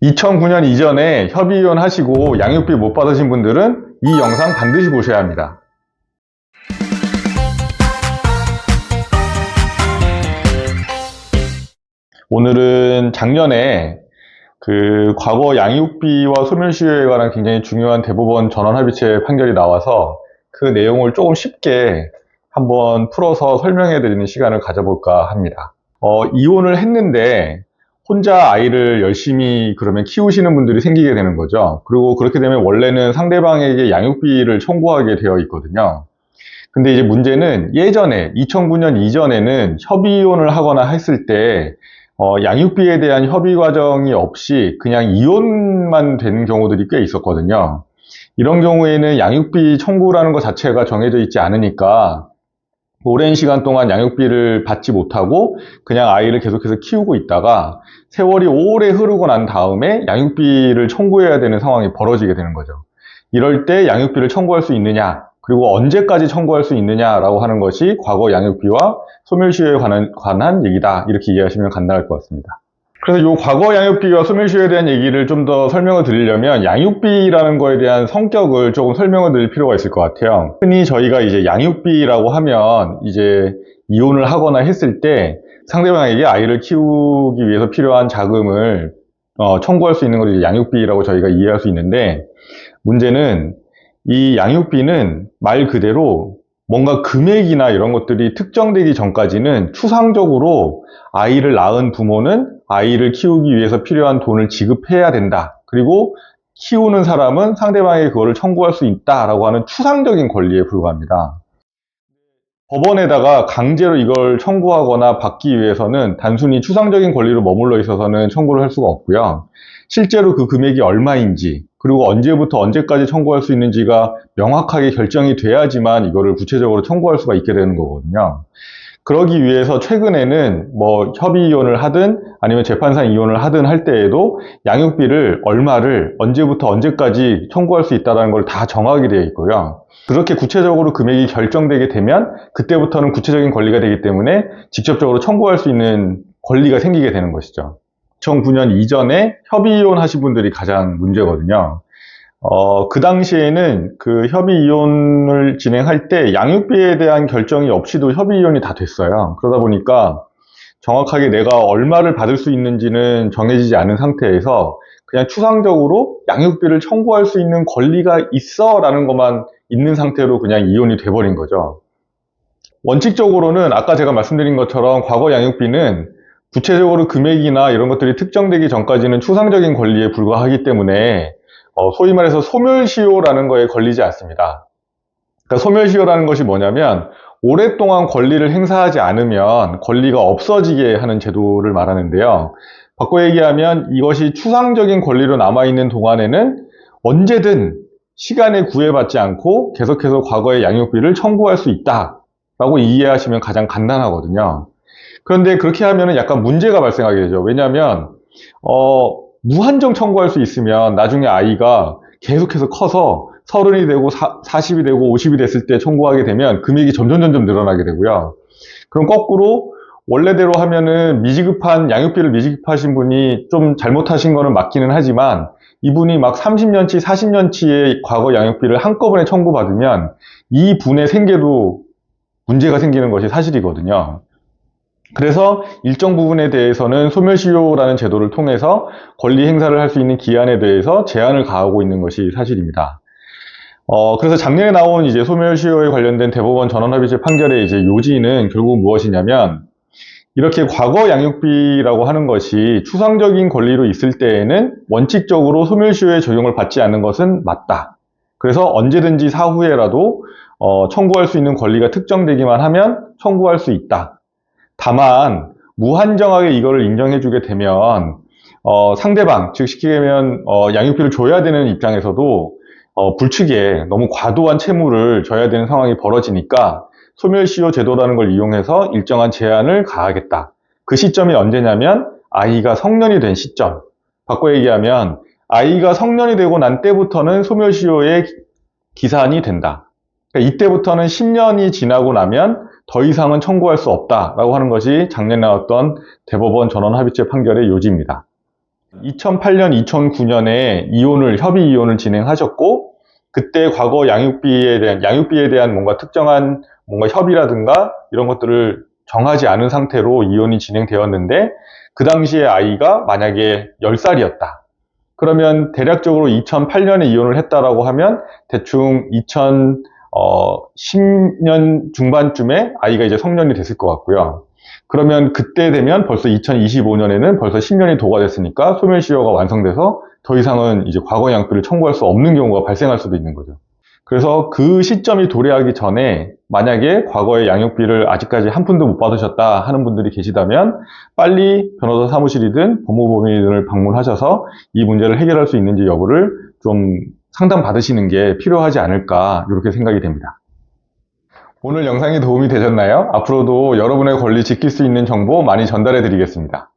2009년 이전에 협의 이혼하시고 양육비 못 받으신 분들은 이 영상 반드시 보셔야 합니다. 오늘은 작년에 과거 양육비와 소멸시효에 관한 굉장히 중요한 대법원 전원합의체 판결이 나와서 그 내용을 조금 쉽게 한번 풀어서 설명해 드리는 시간을 가져볼까 합니다. 이혼을 했는데 혼자 아이를 열심히 그러면 키우시는 분들이 생기게 되는 거죠. 그리고 그렇게 되면 원래는 상대방에게 양육비를 청구하게 되어 있거든요. 근데 이제 문제는 예전에 2009년 이전에는 협의 이혼을 하거나 했을 때 양육비에 대한 협의 과정이 없이 그냥 이혼만 되는 경우들이 꽤 있었거든요. 이런 경우에는 양육비 청구라는 것 자체가 정해져 있지 않으니까 오랜 시간 동안 양육비를 받지 못하고 그냥 아이를 계속해서 키우고 있다가 세월이 오래 흐르고 난 다음에 양육비를 청구해야 되는 상황이 벌어지게 되는 거죠. 이럴 때 양육비를 청구할 수 있느냐, 그리고 언제까지 청구할 수 있느냐라고 하는 것이 과거 양육비와 소멸시효에 관한 얘기다, 이렇게 이해하시면 간단할 것 같습니다. 그래서 이 과거 양육비와 소멸시효에 대한 얘기를 좀 더 설명을 드리려면 양육비라는 거에 대한 성격을 조금 설명을 드릴 필요가 있을 것 같아요. 흔히 저희가 이제 양육비라고 하면 이제 이혼을 하거나 했을 때 상대방에게 아이를 키우기 위해서 필요한 자금을 청구할 수 있는 걸 양육비라고 저희가 이해할 수 있는데, 문제는 이 양육비는 말 그대로 뭔가 금액이나 이런 것들이 특정되기 전까지는 추상적으로 아이를 낳은 부모는 아이를 키우기 위해서 필요한 돈을 지급해야 된다. 그리고 키우는 사람은 상대방에게 그거를 청구할 수 있다라고 하는 추상적인 권리에 불과합니다. 법원에다가 강제로 이걸 청구하거나 받기 위해서는 단순히 추상적인 권리로 머물러 있어서는 청구를 할 수가 없고요. 실제로 그 금액이 얼마인지, 그리고 언제부터 언제까지 청구할 수 있는지가 명확하게 결정이 돼야지만 이거를 구체적으로 청구할 수가 있게 되는 거거든요. 그러기 위해서 최근에는 뭐 협의 이혼을 하든 아니면 재판상 이혼을 하든 할 때에도 양육비를 얼마를 언제부터 언제까지 청구할 수 있다는 걸 다 정하게 되어 있고요. 그렇게 구체적으로 금액이 결정되게 되면 그때부터는 구체적인 권리가 되기 때문에 직접적으로 청구할 수 있는 권리가 생기게 되는 것이죠. 2009년 이전에 협의 이혼 하신 분들이 가장 문제거든요. 그 당시에는 그 협의 이혼을 진행할 때 양육비에 대한 결정이 없이도 협의 이혼이 다 됐어요. 그러다 보니까 정확하게 내가 얼마를 받을 수 있는지는 정해지지 않은 상태에서 그냥 추상적으로 양육비를 청구할 수 있는 권리가 있어 라는 것만 있는 상태로 그냥 이혼이 돼버린 거죠. 원칙적으로는 아까 제가 말씀드린 것처럼 과거 양육비는 구체적으로 금액이나 이런 것들이 특정되기 전까지는 추상적인 권리에 불과하기 때문에 소위 말해서 소멸시효라는 거에 걸리지 않습니다. 그러니까 소멸시효라는 것이 뭐냐면 오랫동안 권리를 행사하지 않으면 권리가 없어지게 하는 제도를 말하는데요. 바꿔 얘기하면 이것이 추상적인 권리로 남아있는 동안에는 언제든 시간에 구애받지 않고 계속해서 과거의 양육비를 청구할 수 있다라고 이해하시면 가장 간단하거든요. 그런데 그렇게 하면 약간 문제가 발생하게 되죠. 왜냐하면 무한정 청구할 수 있으면 나중에 아이가 계속해서 커서 30이 되고 40이 되고 50이 됐을 때 청구하게 되면 금액이 점점 늘어나게 되고요. 그럼 거꾸로 원래대로 하면은 양육비를 미지급하신 분이 좀 잘못하신 거는 맞기는 하지만 이분이 막 30년치, 40년치의 과거 양육비를 한꺼번에 청구받으면 이 분의 생계도 문제가 생기는 것이 사실이거든요. 그래서 일정 부분에 대해서는 소멸시효라는 제도를 통해서 권리 행사를 할 수 있는 기한에 대해서 제한을 가하고 있는 것이 사실입니다. 그래서 작년에 나온 이제 소멸시효에 관련된 대법원 전원합의체 판결의 이제 요지는 결국 무엇이냐면, 이렇게 과거 양육비라고 하는 것이 추상적인 권리로 있을 때에는 원칙적으로 소멸시효의 적용을 받지 않는 것은 맞다. 그래서 언제든지 사후에라도 청구할 수 있는 권리가 특정되기만 하면 청구할 수 있다. 다만 무한정하게 이거를 인정해주게 되면 상대방, 즉 쉽게 얘기하면 양육비를 줘야 되는 입장에서도 불특이에 너무 과도한 채무를 져야 되는 상황이 벌어지니까 소멸시효 제도라는 걸 이용해서 일정한 제한을 가하겠다. 그 시점이 언제냐면 아이가 성년이 된 시점. 바꿔 얘기하면 아이가 성년이 되고 난 때부터는 소멸시효의 기산이 된다. 그러니까 이때부터는 10년이 지나고 나면 더 이상은 청구할 수 없다라고 하는 것이 작년에 나왔던 대법원 전원합의체 판결의 요지입니다. 2008년, 2009년에 협의 이혼을 진행하셨고, 그때 과거 양육비에 대한 뭔가 특정한 뭔가 협의라든가 이런 것들을 정하지 않은 상태로 이혼이 진행되었는데, 그 당시에 아이가 만약에 10살이었다. 그러면 대략적으로 2008년에 이혼을 했다라고 하면 대충 2010년 중반쯤에 아이가 이제 성년이 됐을 것 같고요. 그러면 그때 되면 벌써 2025년에는 벌써 10년이 도가 됐으니까 소멸시효가 완성돼서 더 이상은 이제 과거 양육비를 청구할 수 없는 경우가 발생할 수도 있는 거죠. 그래서 그 시점이 도래하기 전에 만약에 과거에 양육비를 아직까지 한 푼도 못 받으셨다 하는 분들이 계시다면 빨리 변호사 사무실이든 법무법인을 방문하셔서 이 문제를 해결할 수 있는지 여부를 좀 상담받으시는 게 필요하지 않을까 이렇게 생각이 됩니다. 오늘 영상이 도움이 되셨나요? 앞으로도 여러분의 권리 지킬 수 있는 정보 많이 전달해 드리겠습니다.